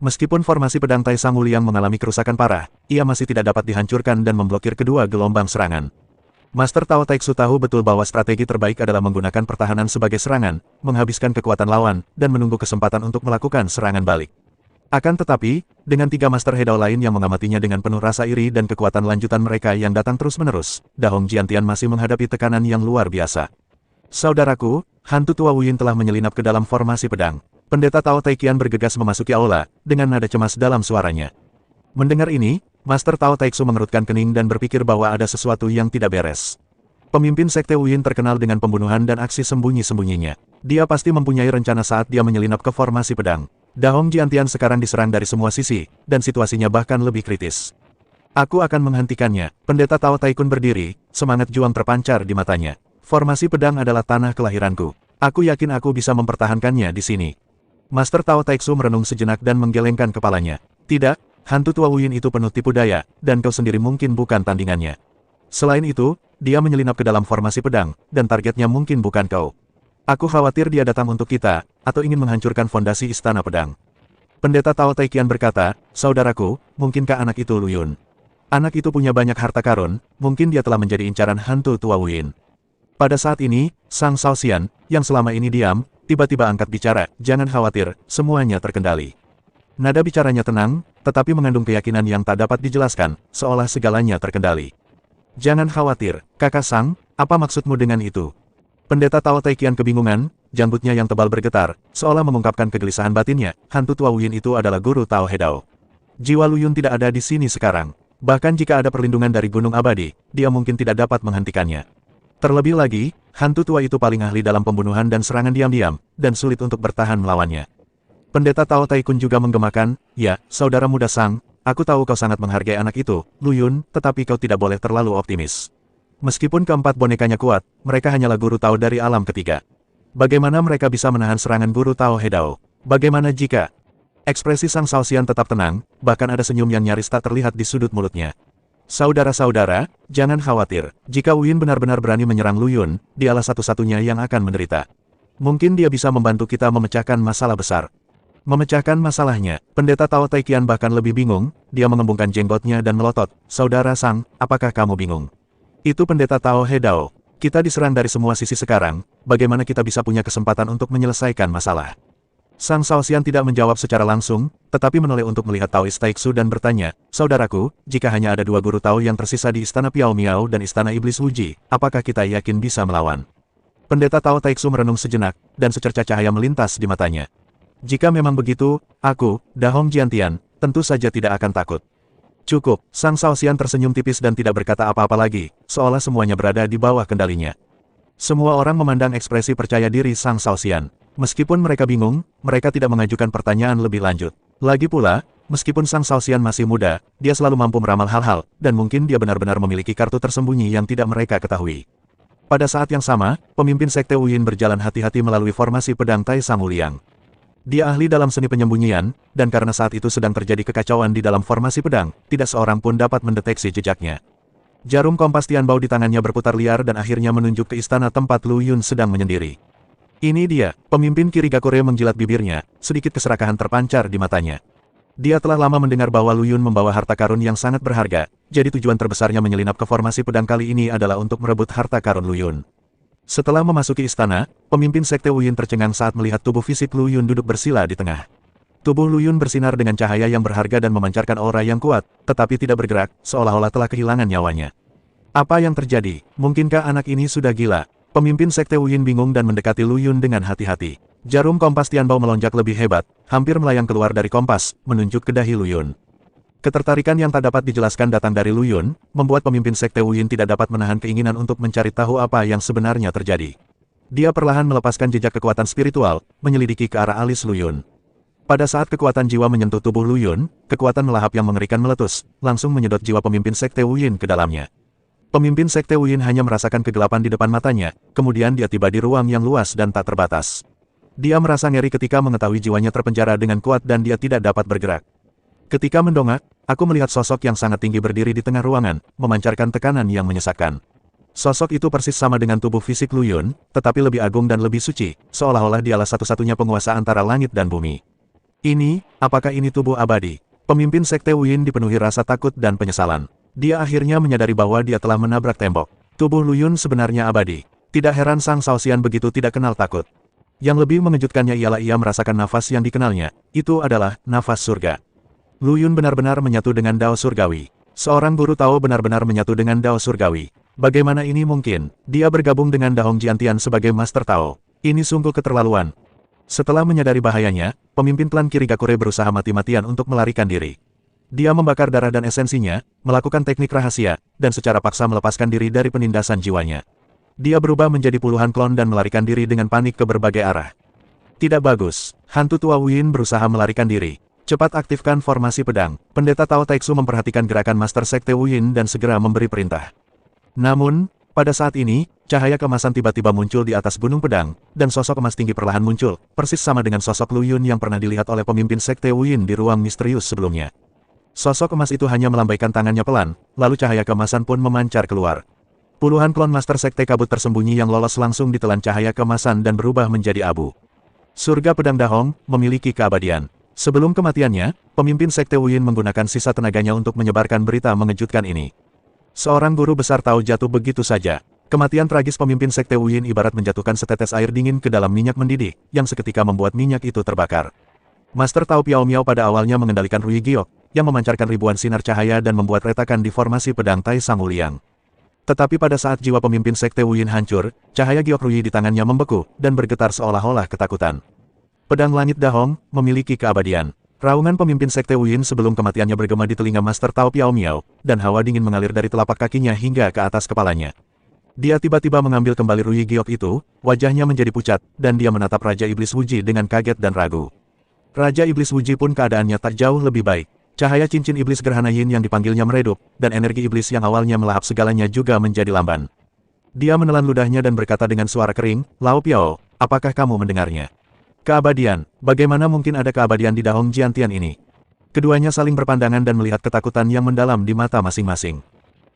Meskipun formasi pedang Tai Sang Wuliang mengalami kerusakan parah, ia masih tidak dapat dihancurkan dan memblokir kedua gelombang serangan. Master Tao Taiksu tahu betul bahwa strategi terbaik adalah menggunakan pertahanan sebagai serangan, menghabiskan kekuatan lawan, dan menunggu kesempatan untuk melakukan serangan balik. Akan tetapi, dengan 3 Master Hedao lain yang mengamatinya dengan penuh rasa iri dan kekuatan lanjutan mereka yang datang terus-menerus, Dahong Jiantian masih menghadapi tekanan yang luar biasa. Saudaraku, hantu tua Wu Yin telah menyelinap ke dalam formasi pedang. Pendeta Tao Taikian bergegas memasuki aula, dengan nada cemas dalam suaranya. Mendengar ini, Master Tao Taiksu mengerutkan kening dan berpikir bahwa ada sesuatu yang tidak beres. Pemimpin Sekte Wu Yin terkenal dengan pembunuhan dan aksi sembunyi-sembunyinya. Dia pasti mempunyai rencana saat dia menyelinap ke formasi pedang. Dahong Jiantian sekarang diserang dari semua sisi, dan situasinya bahkan lebih kritis. Aku akan menghentikannya. Pendeta Tao Taikun berdiri, semangat juang terpancar di matanya. Formasi pedang adalah tanah kelahiranku. Aku yakin aku bisa mempertahankannya di sini. Master Tao Taiksu merenung sejenak dan menggelengkan kepalanya. Tidak, hantu tua Wu Yin itu penuh tipu daya, dan kau sendiri mungkin bukan tandingannya. Selain itu, dia menyelinap ke dalam formasi pedang, dan targetnya mungkin bukan kau. Aku khawatir dia datang untuk kita, atau ingin menghancurkan fondasi istana pedang. Pendeta Tao Taikian berkata, saudaraku, mungkinkah anak itu Lu Yun? Anak itu punya banyak harta karun, mungkin dia telah menjadi incaran hantu tua Wu Yin. Pada saat ini, Sang Shaoxian, yang selama ini diam, tiba-tiba angkat bicara, jangan khawatir, semuanya terkendali. Nada bicaranya tenang, tetapi mengandung keyakinan yang tak dapat dijelaskan, seolah segalanya terkendali. Jangan khawatir, kakak Sang, apa maksudmu dengan itu? Pendeta Tao Taikian kebingungan, janggutnya yang tebal bergetar, seolah mengungkapkan kegelisahan batinnya, hantu tua Wu Yin itu adalah guru Tao Hedao. Jiwa Lu Yun tidak ada di sini sekarang. Bahkan jika ada perlindungan dari Gunung Abadi, dia mungkin tidak dapat menghentikannya. Terlebih lagi, hantu tua itu paling ahli dalam pembunuhan dan serangan diam-diam, dan sulit untuk bertahan melawannya. Pendeta Tao Taikun juga menggemakan, ya, saudara muda Sang, aku tahu kau sangat menghargai anak itu, Lu Yun, tetapi kau tidak boleh terlalu optimis. Meskipun keempat bonekanya kuat, mereka hanyalah guru Tao dari alam ketiga. Bagaimana mereka bisa menahan serangan guru Tao Hedao? Bagaimana jika... Ekspresi Sang Shaoxian tetap tenang, bahkan ada senyum yang nyaris tak terlihat di sudut mulutnya. Saudara-saudara, jangan khawatir. Jika Wu Yin benar-benar berani menyerang Lu Yun, dialah satu-satunya yang akan menderita. Mungkin dia bisa membantu kita memecahkan masalah besar. Memecahkan masalahnya, Pendeta Tao Taikian bahkan lebih bingung, dia mengembungkan jenggotnya dan melotot. Saudara Sang, apakah kamu bingung? Itu Pendeta Tao Hedao. Kita diserang dari semua sisi sekarang, bagaimana kita bisa punya kesempatan untuk menyelesaikan masalah? Sang Shaoxian tidak menjawab secara langsung, tetapi menoleh untuk melihat Taois Taiksu dan bertanya, saudaraku, jika hanya ada 2 guru Tao yang tersisa di Istana Piao Miao dan Istana Iblis Wuji, apakah kita yakin bisa melawan? Pendeta Tao Taiksu merenung sejenak, dan secercah cahaya melintas di matanya. Jika memang begitu, aku, Dahong Jiantian, tentu saja tidak akan takut. Cukup, Sang Shaoxian tersenyum tipis dan tidak berkata apa-apa lagi, seolah semuanya berada di bawah kendalinya. Semua orang memandang ekspresi percaya diri Sang Shaoxian. Meskipun mereka bingung, mereka tidak mengajukan pertanyaan lebih lanjut. Lagi pula, meskipun Sang Shaoxian masih muda, dia selalu mampu meramal hal-hal, dan mungkin dia benar-benar memiliki kartu tersembunyi yang tidak mereka ketahui. Pada saat yang sama, pemimpin Sekte Wuyin berjalan hati-hati melalui formasi pedang Tai Sanguliang. Dia ahli dalam seni penyembunyian, dan karena saat itu sedang terjadi kekacauan di dalam formasi pedang, tidak seorang pun dapat mendeteksi jejaknya. Jarum kompas Tianbao di tangannya berputar liar dan akhirnya menunjuk ke istana tempat Lu Yun sedang menyendiri. Ini dia, pemimpin Kirigakure menjilat bibirnya, sedikit keserakahan terpancar di matanya. Dia telah lama mendengar bahwa Lu Yun membawa harta karun yang sangat berharga, jadi tujuan terbesarnya menyelinap ke formasi pedang kali ini adalah untuk merebut harta karun Lu Yun. Setelah memasuki istana, pemimpin Sekte Wuyin tercengang saat melihat tubuh fisik Lu Yun duduk bersila di tengah. Tubuh Lu Yun bersinar dengan cahaya yang berharga dan memancarkan aura yang kuat, tetapi tidak bergerak, seolah-olah telah kehilangan nyawanya. Apa yang terjadi? Mungkinkah anak ini sudah gila? Pemimpin Sekte Wuyin bingung dan mendekati Lu Yun dengan hati-hati. Jarum kompas Tianbao melonjak lebih hebat, hampir melayang keluar dari kompas, menunjuk ke dahi Lu Yun. Ketertarikan yang tak dapat dijelaskan datang dari Lu Yun, membuat pemimpin Sekte Wuyin tidak dapat menahan keinginan untuk mencari tahu apa yang sebenarnya terjadi. Dia perlahan melepaskan jejak kekuatan spiritual, menyelidiki ke arah alis Lu Yun. Pada saat kekuatan jiwa menyentuh tubuh Lu Yun, kekuatan melahap yang mengerikan meletus, langsung menyedot jiwa pemimpin Sekte Wuyin ke dalamnya. Pemimpin Sekte Wuyin hanya merasakan kegelapan di depan matanya, kemudian dia tiba di ruang yang luas dan tak terbatas. Dia merasa ngeri ketika mengetahui jiwanya terpenjara dengan kuat dan dia tidak dapat bergerak. Ketika mendongak, aku melihat sosok yang sangat tinggi berdiri di tengah ruangan, memancarkan tekanan yang menyesakkan. Sosok itu persis sama dengan tubuh fisik Lu Yun, tetapi lebih agung dan lebih suci, seolah-olah dialah satu-satunya penguasa antara langit dan bumi. Apakah ini tubuh abadi? Pemimpin Sekte Wuyin dipenuhi rasa takut dan penyesalan. Dia akhirnya menyadari bahwa dia telah menabrak tembok. Tubuh Lu Yun sebenarnya abadi. Tidak heran Sang Shaoxian begitu tidak kenal takut. Yang lebih mengejutkannya ialah ia merasakan nafas yang dikenalnya, itu adalah nafas surga. Lu Yun benar-benar menyatu dengan Dao Surgawi. Seorang guru Tao benar-benar menyatu dengan Dao Surgawi. Bagaimana ini mungkin? Dia bergabung dengan Dahong Jiantian sebagai Master Tao. Ini sungguh keterlaluan. Setelah menyadari bahayanya, pemimpin klan Kirigakure berusaha mati-matian untuk melarikan diri. Dia membakar darah dan esensinya, melakukan teknik rahasia, dan secara paksa melepaskan diri dari penindasan jiwanya. Dia berubah menjadi puluhan klon dan melarikan diri dengan panik ke berbagai arah. Tidak bagus. Hantu tua Wuyin berusaha melarikan diri. Cepat aktifkan formasi pedang. Pendeta Tao Taixu memperhatikan gerakan Master Sekte Wuyin dan segera memberi perintah. Namun, pada saat ini, cahaya kemasan tiba-tiba muncul di atas gunung pedang, dan sosok emas tinggi perlahan muncul, persis sama dengan sosok Lu Yun yang pernah dilihat oleh pemimpin Sekte Wuyin di ruang misterius sebelumnya. Sosok emas itu hanya melambaikan tangannya pelan, lalu cahaya kemasan pun memancar keluar. Puluhan klon Master Sekte Kabut tersembunyi yang lolos langsung ditelan cahaya kemasan dan berubah menjadi abu. Surga Pedang Dahong memiliki keabadian. Sebelum kematiannya, pemimpin Sekte Wuyin menggunakan sisa tenaganya untuk menyebarkan berita mengejutkan ini. Seorang guru besar Tao jatuh begitu saja. Kematian tragis pemimpin Sekte Wuyin ibarat menjatuhkan setetes air dingin ke dalam minyak mendidih, yang seketika membuat minyak itu terbakar. Master Tao Piao Miao pada awalnya mengendalikan Rui Giok, yang memancarkan ribuan sinar cahaya dan membuat retakan di formasi pedang Tai Sanguliang. Tetapi pada saat jiwa pemimpin Sekte Wuyin hancur, cahaya Giok Rui di tangannya membeku, dan bergetar seolah-olah ketakutan. Pedang Langit Dahong memiliki keabadian. Raungan pemimpin Sekte Wuyin sebelum kematiannya bergema di telinga Master Tao Piao Miao, dan hawa dingin mengalir dari telapak kakinya hingga ke atas kepalanya. Dia tiba-tiba mengambil kembali Rui Giok itu, wajahnya menjadi pucat, dan dia menatap Raja Iblis Wuji dengan kaget dan ragu. Raja Iblis Wuji pun keadaannya tak jauh lebih baik. Cahaya cincin iblis gerhana yin yang dipanggilnya meredup, dan energi iblis yang awalnya melahap segalanya juga menjadi lamban. Dia menelan ludahnya dan berkata dengan suara kering, "Lao Piao, apakah kamu mendengarnya? Keabadian, bagaimana mungkin ada keabadian di Dahong Jiantian ini?" Keduanya saling berpandangan dan melihat ketakutan yang mendalam di mata masing-masing.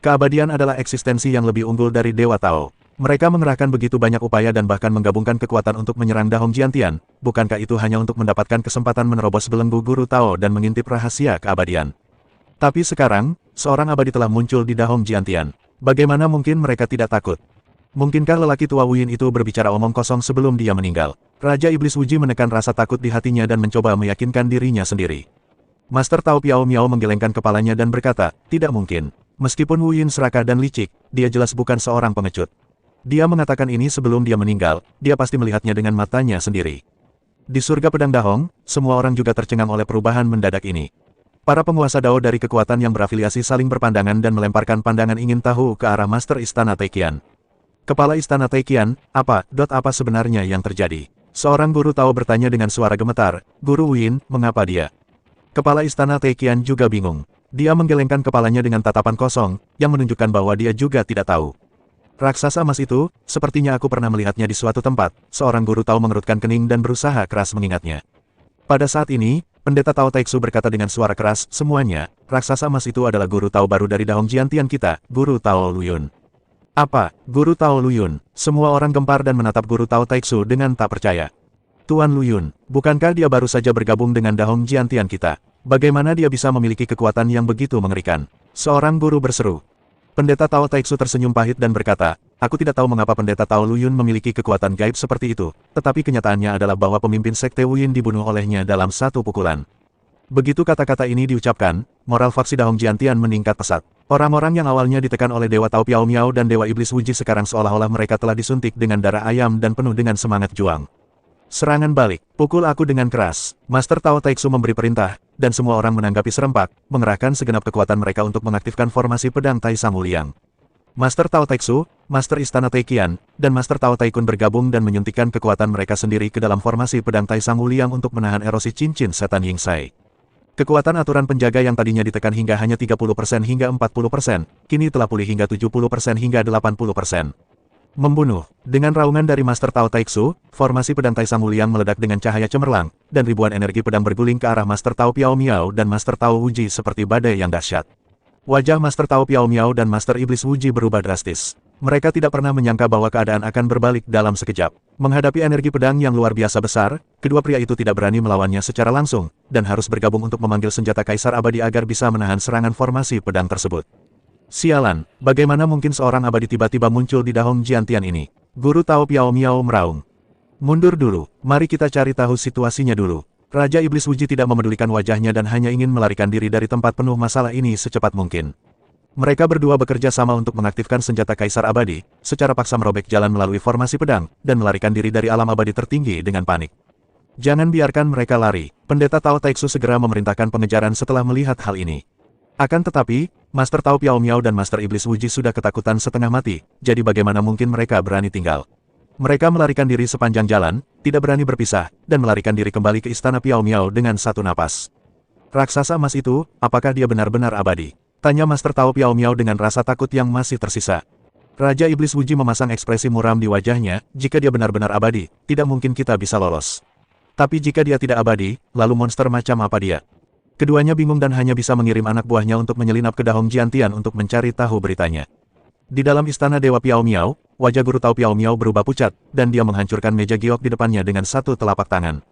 Keabadian adalah eksistensi yang lebih unggul dari Dewa Tao. Mereka mengerahkan begitu banyak upaya dan bahkan menggabungkan kekuatan untuk menyerang Dahong Jiantian, bukankah itu hanya untuk mendapatkan kesempatan menerobos belenggu guru Tao dan mengintip rahasia keabadian? Tapi sekarang, seorang abadi telah muncul di Dahong Jiantian. Bagaimana mungkin mereka tidak takut? Mungkinkah lelaki tua Wuyin itu berbicara omong kosong sebelum dia meninggal? Raja Iblis Wuji menekan rasa takut di hatinya dan mencoba meyakinkan dirinya sendiri. Master Tao Piao Miao menggelengkan kepalanya dan berkata, "Tidak mungkin. Meskipun Wuyin serakah dan licik, dia jelas bukan seorang pengecut." Dia mengatakan ini sebelum dia meninggal, dia pasti melihatnya dengan matanya sendiri. Di surga pedang Dahong, semua orang juga tercengang oleh perubahan mendadak ini. Para penguasa Dao dari kekuatan yang berafiliasi saling berpandangan dan melemparkan pandangan ingin tahu ke arah Master Istana Taiqian. Kepala Istana Taiqian, apa sebenarnya yang terjadi? Seorang guru Tao bertanya dengan suara gemetar, "Guru Wuyin, mengapa dia?" Kepala Istana Taiqian juga bingung. Dia menggelengkan kepalanya dengan tatapan kosong, yang menunjukkan bahwa dia juga tidak tahu. Raksasa emas itu, sepertinya aku pernah melihatnya di suatu tempat, seorang guru Tao mengerutkan kening dan berusaha keras mengingatnya. Pada saat ini, Pendeta Tao Taixu berkata dengan suara keras, semuanya, raksasa emas itu adalah guru Tao baru dari Dahong Jiantian kita, Guru Tao Luyun. Apa, Guru Tao Luyun? Semua orang gempar dan menatap Guru Tao Taixu dengan tak percaya. Tuan Luyun, bukankah dia baru saja bergabung dengan Dahong Jiantian kita? Bagaimana dia bisa memiliki kekuatan yang begitu mengerikan? Seorang guru berseru. Pendeta Tao Taixu tersenyum pahit dan berkata, aku tidak tahu mengapa Pendeta Tao Luyun memiliki kekuatan gaib seperti itu, tetapi kenyataannya adalah bahwa pemimpin Sekte Wuyin dibunuh olehnya dalam satu pukulan. Begitu kata-kata ini diucapkan, moral faksi Dahong Jiantian meningkat pesat. Orang-orang yang awalnya ditekan oleh Dewa Tao Piao Miao dan Dewa Iblis Wuji sekarang seolah-olah mereka telah disuntik dengan darah ayam dan penuh dengan semangat juang. Serangan balik, pukul aku dengan keras. Master Tao Taixu memberi perintah, dan semua orang menanggapi serempak, mengerahkan segenap kekuatan mereka untuk mengaktifkan formasi pedang Tai Sang Wuliang. Master Tao Taixu, Master Istana Taikian, dan Master Tao Taikun bergabung dan menyuntikkan kekuatan mereka sendiri ke dalam formasi pedang Tai Sang Wuliang untuk menahan erosi cincin setan Yingsai. Kekuatan aturan penjaga yang tadinya ditekan hingga hanya 30% hingga 40%, kini telah pulih hingga 70% hingga 80%. Membunuh. Dengan raungan dari Master Tao Taixu, formasi pedang Tai Sang Wuliang meledak dengan cahaya cemerlang, dan ribuan energi pedang berguling ke arah Master Tao Piao Miao dan Master Tao Wuji seperti badai yang dahsyat. Wajah Master Tao Piao Miao dan Master Iblis Wuji berubah drastis. Mereka tidak pernah menyangka bahwa keadaan akan berbalik dalam sekejap. Menghadapi energi pedang yang luar biasa besar, kedua pria itu tidak berani melawannya secara langsung, dan harus bergabung untuk memanggil senjata Kaisar Abadi agar bisa menahan serangan formasi pedang tersebut. Sialan, bagaimana mungkin seorang abadi tiba-tiba muncul di Dahong Jiantian ini? Guru Tao Piao Miao meraung. Mundur dulu, mari kita cari tahu situasinya dulu. Raja Iblis Wuji tidak memedulikan wajahnya dan hanya ingin melarikan diri dari tempat penuh masalah ini secepat mungkin. Mereka berdua bekerja sama untuk mengaktifkan senjata Kaisar Abadi, secara paksa merobek jalan melalui formasi pedang, dan melarikan diri dari alam abadi tertinggi dengan panik. Jangan biarkan mereka lari. Pendeta Tao Taixu segera memerintahkan pengejaran setelah melihat hal ini. Akan tetapi, Master Tao Piao Miao dan Master Iblis Wuji sudah ketakutan setengah mati, jadi bagaimana mungkin mereka berani tinggal? Mereka melarikan diri sepanjang jalan, tidak berani berpisah, dan melarikan diri kembali ke istana Piao Miao dengan satu napas. Raksasa emas itu, apakah dia benar-benar abadi? Tanya Master Tao Piao Miao dengan rasa takut yang masih tersisa. Raja Iblis Wuji memasang ekspresi muram di wajahnya, jika dia benar-benar abadi, tidak mungkin kita bisa lolos. Tapi jika dia tidak abadi, lalu monster macam apa dia? Keduanya bingung dan hanya bisa mengirim anak buahnya untuk menyelinap ke Dahong Jiantian untuk mencari tahu beritanya. Di dalam istana Dewa Piao Miao, wajah Guru Tao Piao Miao berubah pucat, dan dia menghancurkan meja giok di depannya dengan satu telapak tangan.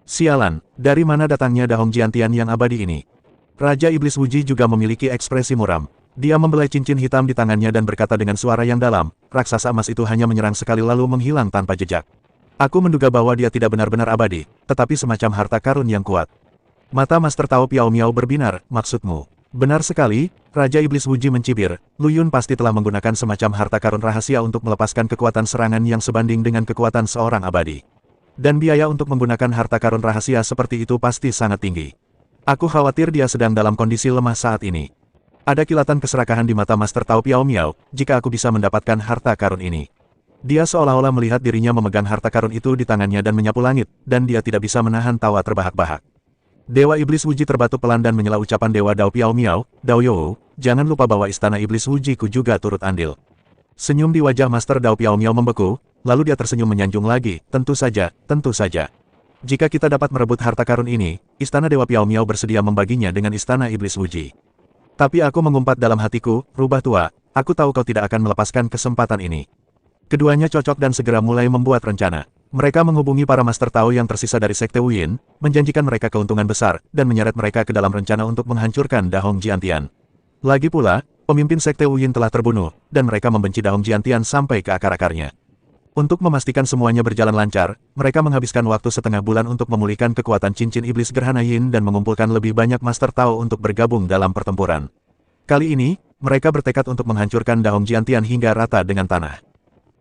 Sialan, dari mana datangnya Dahong Jiantian yang abadi ini? Raja Iblis Wuji juga memiliki ekspresi muram. Dia membelai cincin hitam di tangannya dan berkata dengan suara yang dalam, raksasa emas itu hanya menyerang sekali lalu menghilang tanpa jejak. Aku menduga bahwa dia tidak benar-benar abadi, tetapi semacam harta karun yang kuat. Mata Master Tao Piao Miao berbinar, maksudmu? Benar sekali, Raja Iblis Wuji mencibir, Luyun pasti telah menggunakan semacam harta karun rahasia untuk melepaskan kekuatan serangan yang sebanding dengan kekuatan seorang abadi. Dan biaya untuk menggunakan harta karun rahasia seperti itu pasti sangat tinggi. Aku khawatir dia sedang dalam kondisi lemah saat ini. Ada kilatan keserakahan di mata Master Tao Piao Miao, jika aku bisa mendapatkan harta karun ini. Dia seolah-olah melihat dirinya memegang harta karun itu di tangannya dan menyapu langit, dan dia tidak bisa menahan tawa terbahak-bahak. Dewa Iblis Wuji terbatuk pelan dan menyela ucapan Dewa Dao Piao Miao, Dao You, jangan lupa bahwa istana Iblis Wujiku juga turut andil. Senyum di wajah Master Dao Piao Miao membeku, lalu dia tersenyum menyanjung lagi, tentu saja, tentu saja. Jika kita dapat merebut harta karun ini, istana Dewa Piao Miao bersedia membaginya dengan istana Iblis Wuji. Tapi aku mengumpat dalam hatiku, rubah tua, aku tahu kau tidak akan melepaskan kesempatan ini. Keduanya cocok dan segera mulai membuat rencana. Mereka menghubungi para Master Tao yang tersisa dari Sekte Wuyin, menjanjikan mereka keuntungan besar, dan menyeret mereka ke dalam rencana untuk menghancurkan Dahong Jiantian. Lagi pula, pemimpin Sekte Wuyin telah terbunuh, dan mereka membenci Dahong Jiantian sampai ke akar-akarnya. Untuk memastikan semuanya berjalan lancar, mereka menghabiskan waktu setengah bulan untuk memulihkan kekuatan cincin iblis Gerhana Yin dan mengumpulkan lebih banyak Master Tao untuk bergabung dalam pertempuran. Kali ini, mereka bertekad untuk menghancurkan Dahong Jiantian hingga rata dengan tanah.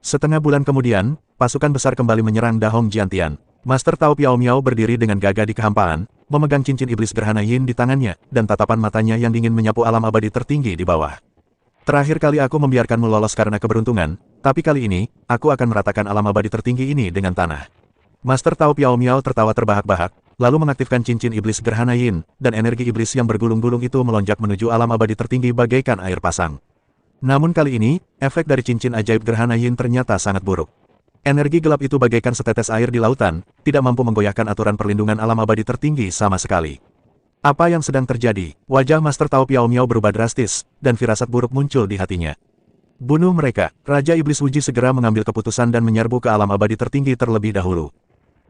Setengah bulan kemudian, pasukan besar kembali menyerang Dahong Jiantian. Master Tao Piao Miao berdiri dengan gagah di kehampaan, memegang cincin iblis Gerhana Yin di tangannya, dan tatapan matanya yang dingin menyapu alam abadi tertinggi di bawah. Terakhir kali aku membiarkanmu lolos karena keberuntungan, tapi kali ini, aku akan meratakan alam abadi tertinggi ini dengan tanah. Master Tao Piao Miao tertawa terbahak-bahak, lalu mengaktifkan cincin iblis Gerhana Yin, dan energi iblis yang bergulung-gulung itu melonjak menuju alam abadi tertinggi bagaikan air pasang. Namun kali ini, efek dari cincin ajaib gerhana Yin ternyata sangat buruk. Energi gelap itu bagaikan setetes air di lautan, tidak mampu menggoyahkan aturan perlindungan alam abadi tertinggi sama sekali. Apa yang sedang terjadi? Wajah Master Tao Piao Miao berubah drastis, dan firasat buruk muncul di hatinya. Bunuh mereka. Raja Iblis Wuji segera mengambil keputusan dan menyerbu ke alam abadi tertinggi terlebih dahulu.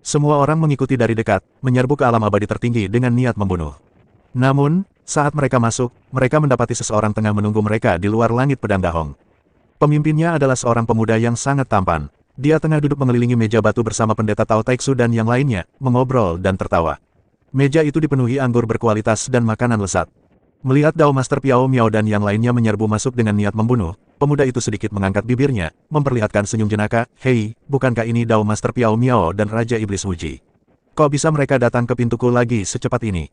Semua orang mengikuti dari dekat, menyerbu ke alam abadi tertinggi dengan niat membunuh. Namun, saat mereka masuk, mereka mendapati seseorang tengah menunggu mereka di luar langit pedang Dahong. Pemimpinnya adalah seorang pemuda yang sangat tampan. Dia tengah duduk mengelilingi meja batu bersama pendeta Tao Taiksu dan yang lainnya, mengobrol dan tertawa. Meja itu dipenuhi anggur berkualitas dan makanan lezat. Melihat Dao Master Piao Miao dan yang lainnya menyerbu masuk dengan niat membunuh, pemuda itu sedikit mengangkat bibirnya, memperlihatkan senyum jenaka. Hei, bukankah ini Dao Master Piao Miao dan Raja Iblis Wuji? Kok bisa mereka datang ke pintuku lagi secepat ini?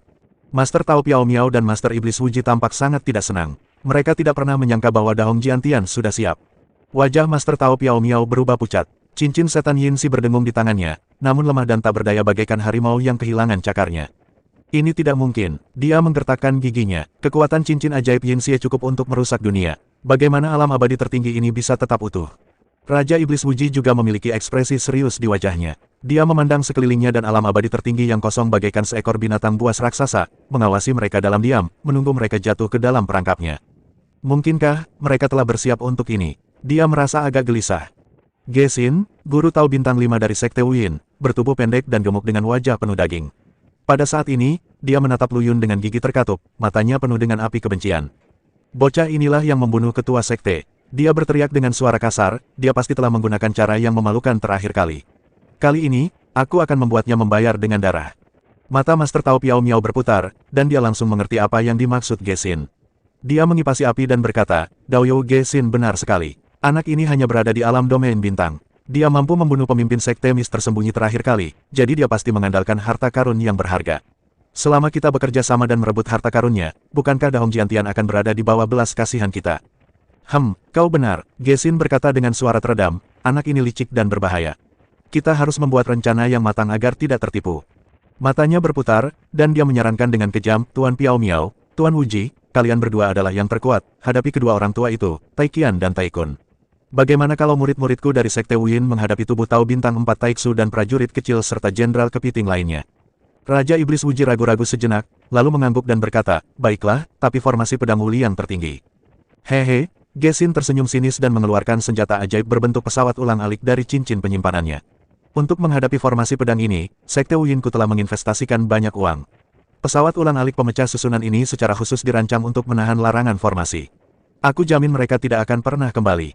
Master Tao Piao Miao dan Master Iblis Wuji tampak sangat tidak senang. Mereka tidak pernah menyangka bahwa Dahong Jiantian sudah siap. Wajah Master Tao Piao Miao berubah pucat. Cincin setan Yin Si berdengung di tangannya, namun lemah dan tak berdaya bagaikan harimau yang kehilangan cakarnya. Ini tidak mungkin. Dia menggertakkan giginya. Kekuatan cincin ajaib Yin Xie cukup untuk merusak dunia. Bagaimana alam abadi tertinggi ini bisa tetap utuh? Raja Iblis Wuji juga memiliki ekspresi serius di wajahnya. Dia memandang sekelilingnya dan alam abadi tertinggi yang kosong bagaikan seekor binatang buas raksasa, mengawasi mereka dalam diam, menunggu mereka jatuh ke dalam perangkapnya. Mungkinkah mereka telah bersiap untuk ini? Dia merasa agak gelisah. Gesin, guru Tao Bintang 5 dari Sekte Wuyin, bertubuh pendek dan gemuk dengan wajah penuh daging. Pada saat ini, dia menatap Lu Yun dengan gigi terkatup, matanya penuh dengan api kebencian. Bocah inilah yang membunuh ketua sekte. Dia berteriak dengan suara kasar, dia pasti telah menggunakan cara yang memalukan terakhir kali. Kali ini, aku akan membuatnya membayar dengan darah. Mata Master Tao Piao Miao berputar, dan dia langsung mengerti apa yang dimaksud Gesin. Dia mengipasi api dan berkata, Daoyou Gesin benar sekali. Anak ini hanya berada di alam domain bintang. Dia mampu membunuh pemimpin sekte mis tersembunyi terakhir kali, jadi dia pasti mengandalkan harta karun yang berharga. Selama kita bekerja sama dan merebut harta karunnya, bukankah Dahong Jiantian akan berada di bawah belas kasihan kita? Kau benar, Gesin berkata dengan suara teredam, anak ini licik dan berbahaya. Kita harus membuat rencana yang matang agar tidak tertipu. Matanya berputar, dan dia menyarankan dengan kejam, Tuan Piao Miao, Tuan Wuji, kalian berdua adalah yang terkuat, hadapi kedua orang tua itu, Tai Qian dan Tai Kun. Bagaimana kalau murid-muridku dari Sekte Wuyin menghadapi tubuh Tao Bintang 4 Taiksu dan prajurit kecil serta jenderal kepiting lainnya? Raja Iblis Wuji ragu-ragu sejenak, lalu mengangguk dan berkata, baiklah, tapi formasi pedang Uli yang tertinggi. Hehe, Gesin tersenyum sinis dan mengeluarkan senjata ajaib berbentuk pesawat ulang-alik dari cincin penyimpanannya. Untuk menghadapi formasi pedang ini, Sekte Wuyinku telah menginvestasikan banyak uang. Pesawat ulang-alik pemecah susunan ini secara khusus dirancang untuk menahan larangan formasi. Aku jamin mereka tidak akan pernah kembali.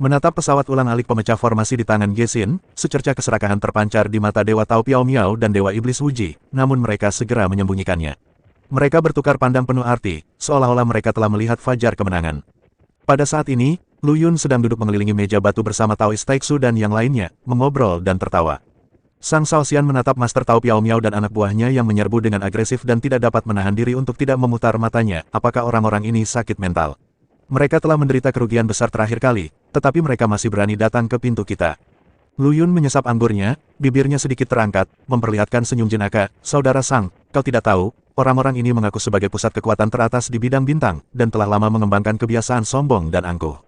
Menatap pesawat ulang-alik pemecah formasi di tangan Gesin, secerca keserakahan terpancar di mata Dewa Tao Piao Miao dan Dewa Iblis Wuji, namun mereka segera menyembunyikannya. Mereka bertukar pandang penuh arti, seolah-olah mereka telah melihat fajar kemenangan. Pada saat ini, Lu Yun sedang duduk mengelilingi meja batu bersama Taoist Taiksu dan yang lainnya, mengobrol dan tertawa. Sang Shaoxian menatap Master Tao Piao Miao dan anak buahnya yang menyerbu dengan agresif dan tidak dapat menahan diri untuk tidak memutar matanya, apakah orang-orang ini sakit mental? Mereka telah menderita kerugian besar terakhir kali, tetapi mereka masih berani datang ke pintu kita. Lu Yun menyesap anggurnya, bibirnya sedikit terangkat, memperlihatkan senyum jenaka. Saudara Sang, kau tidak tahu, orang-orang ini mengaku sebagai pusat kekuatan teratas di bidang bintang, dan telah lama mengembangkan kebiasaan sombong dan angkuh.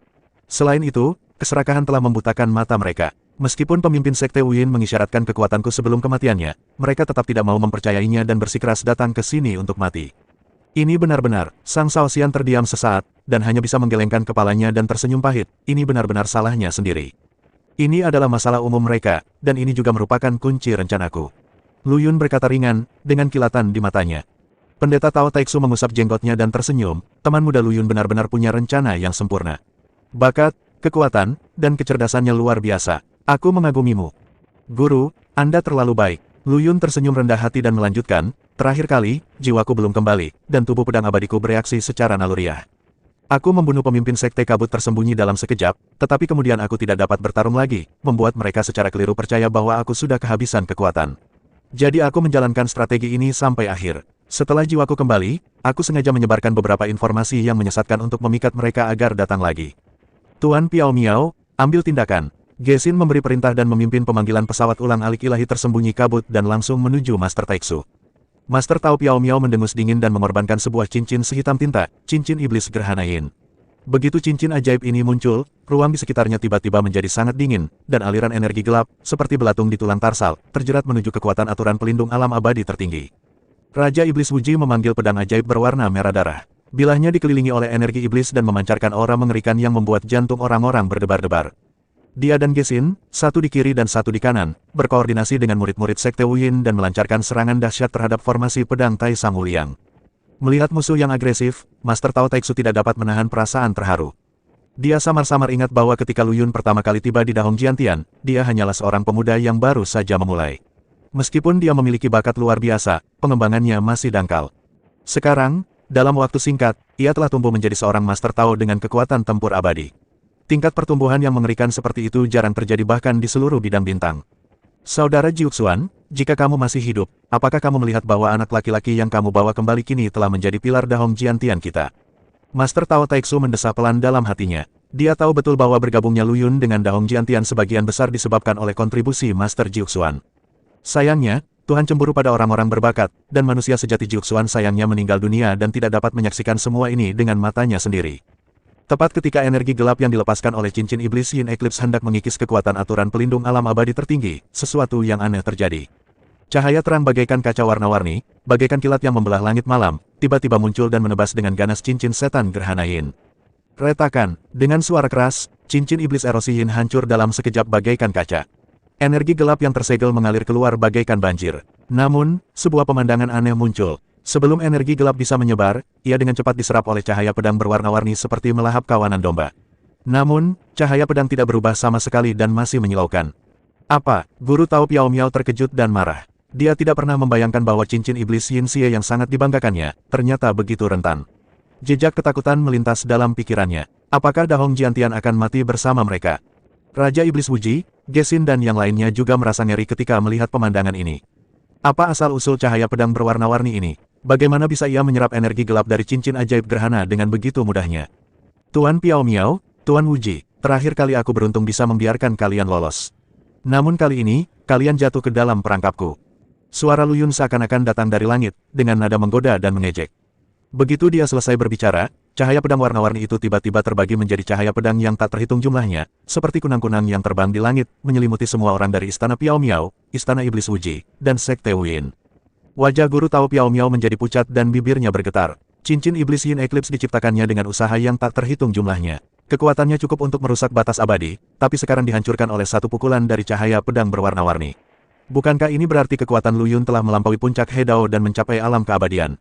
Selain itu, keserakahan telah membutakan mata mereka. Meskipun pemimpin Sekte Wuyin mengisyaratkan kekuatanku sebelum kematiannya, mereka tetap tidak mau mempercayainya dan bersikeras datang ke sini untuk mati. Ini benar-benar, Sang Shaoxian terdiam sesaat, dan hanya bisa menggelengkan kepalanya dan tersenyum pahit. Ini benar-benar salahnya sendiri. Ini adalah masalah umum mereka, dan ini juga merupakan kunci rencanaku. Lu Yun berkata ringan, dengan kilatan di matanya. Pendeta Tao Taiksu mengusap jenggotnya dan tersenyum, teman muda Lu Yun benar-benar punya rencana yang sempurna. Bakat, kekuatan, dan kecerdasannya luar biasa. Aku mengagumimu. Guru, Anda terlalu baik. Lu Yun tersenyum rendah hati dan melanjutkan, terakhir kali, jiwaku belum kembali, dan tubuh pedang abadiku bereaksi secara naluriah. Aku membunuh pemimpin sekte kabut tersembunyi dalam sekejap, tetapi kemudian aku tidak dapat bertarung lagi, membuat mereka secara keliru percaya bahwa aku sudah kehabisan kekuatan. Jadi aku menjalankan strategi ini sampai akhir. Setelah jiwaku kembali, aku sengaja menyebarkan beberapa informasi yang menyesatkan untuk memikat mereka agar datang lagi. Tuan Piao Miao, ambil tindakan. Gesin memberi perintah dan memimpin pemanggilan pesawat ulang-alik ilahi tersembunyi kabut dan langsung menuju Master Taiksu. Master Tao Piao Miao mendengus dingin dan mengorbankan sebuah cincin sehitam tinta, cincin iblis gerhana Yin. Begitu cincin ajaib ini muncul, ruang di sekitarnya tiba-tiba menjadi sangat dingin, dan aliran energi gelap, seperti belatung di tulang tarsal, terjerat menuju kekuatan aturan pelindung alam abadi tertinggi. Raja Iblis Wuji memanggil pedang ajaib berwarna merah darah. Bilahnya dikelilingi oleh energi iblis dan memancarkan aura mengerikan yang membuat jantung orang-orang berdebar-debar. Dia dan Gesin, satu di kiri dan satu di kanan, berkoordinasi dengan murid-murid Sekte Wuyin dan melancarkan serangan dahsyat terhadap formasi pedang Tai Sang Wuliang. Melihat musuh yang agresif, Master Tao Taiksu tidak dapat menahan perasaan terharu. Dia samar-samar ingat bahwa ketika Lu Yun pertama kali tiba di Dahong Jiantian, dia hanyalah seorang pemuda yang baru saja memulai. Meskipun dia memiliki bakat luar biasa, pengembangannya masih dangkal. Sekarang, dalam waktu singkat, ia telah tumbuh menjadi seorang Master Tao dengan kekuatan tempur abadi. Tingkat pertumbuhan yang mengerikan seperti itu jarang terjadi bahkan di seluruh bidang bintang. Saudara Jiuxuan, jika kamu masih hidup, apakah kamu melihat bahwa anak laki-laki yang kamu bawa kembali kini telah menjadi pilar Dahong Jiantian kita? Master Tao Taiksu mendesah pelan dalam hatinya. Dia tahu betul bahwa bergabungnya Lu Yun dengan Dahong Jiantian sebagian besar disebabkan oleh kontribusi Master Jiuxuan. Sayangnya, Tuhan cemburu pada orang-orang berbakat, dan manusia sejati Jiuxuan sayangnya meninggal dunia dan tidak dapat menyaksikan semua ini dengan matanya sendiri. Tepat ketika energi gelap yang dilepaskan oleh cincin iblis Yin Eclipse hendak mengikis kekuatan aturan pelindung alam abadi tertinggi, sesuatu yang aneh terjadi. Cahaya terang bagaikan kaca warna-warni, bagaikan kilat yang membelah langit malam, tiba-tiba muncul dan menebas dengan ganas cincin setan gerhana Yin. Retakan, dengan suara keras, cincin iblis erosi Yin hancur dalam sekejap bagaikan kaca. Energi gelap yang tersegel mengalir keluar bagaikan banjir. Namun, sebuah pemandangan aneh muncul. Sebelum energi gelap bisa menyebar, ia dengan cepat diserap oleh cahaya pedang berwarna-warni seperti melahap kawanan domba. Namun, cahaya pedang tidak berubah sama sekali dan masih menyilaukan. Apa? Guru Tao Piao Miao terkejut dan marah. Dia tidak pernah membayangkan bahwa cincin iblis Yin Xie yang sangat dibanggakannya, ternyata begitu rentan. Jejak ketakutan melintas dalam pikirannya. Apakah Dahong Jiantian akan mati bersama mereka? Raja Iblis Wuji, Gesin dan yang lainnya juga merasa ngeri ketika melihat pemandangan ini. Apa asal-usul cahaya pedang berwarna-warni ini? Bagaimana bisa ia menyerap energi gelap dari cincin ajaib gerhana dengan begitu mudahnya? Tuan Piao Miao, Tuan Wuji, terakhir kali aku beruntung bisa membiarkan kalian lolos. Namun kali ini, kalian jatuh ke dalam perangkapku. Suara Lu Yun seakan-akan datang dari langit, dengan nada menggoda dan mengejek. Begitu dia selesai berbicara, cahaya pedang warna-warni itu tiba-tiba terbagi menjadi cahaya pedang yang tak terhitung jumlahnya, seperti kunang-kunang yang terbang di langit, menyelimuti semua orang dari Istana Piao Miao, Istana Iblis Wuji, dan Sekte Wuyin. Wajah Guru Tao Piao Miao menjadi pucat dan bibirnya bergetar. Cincin iblis Yin Eclipse diciptakannya dengan usaha yang tak terhitung jumlahnya. Kekuatannya cukup untuk merusak batas abadi, tapi sekarang dihancurkan oleh satu pukulan dari cahaya pedang berwarna-warni. Bukankah ini berarti kekuatan Lu Yun telah melampaui puncak He Dao dan mencapai alam keabadian?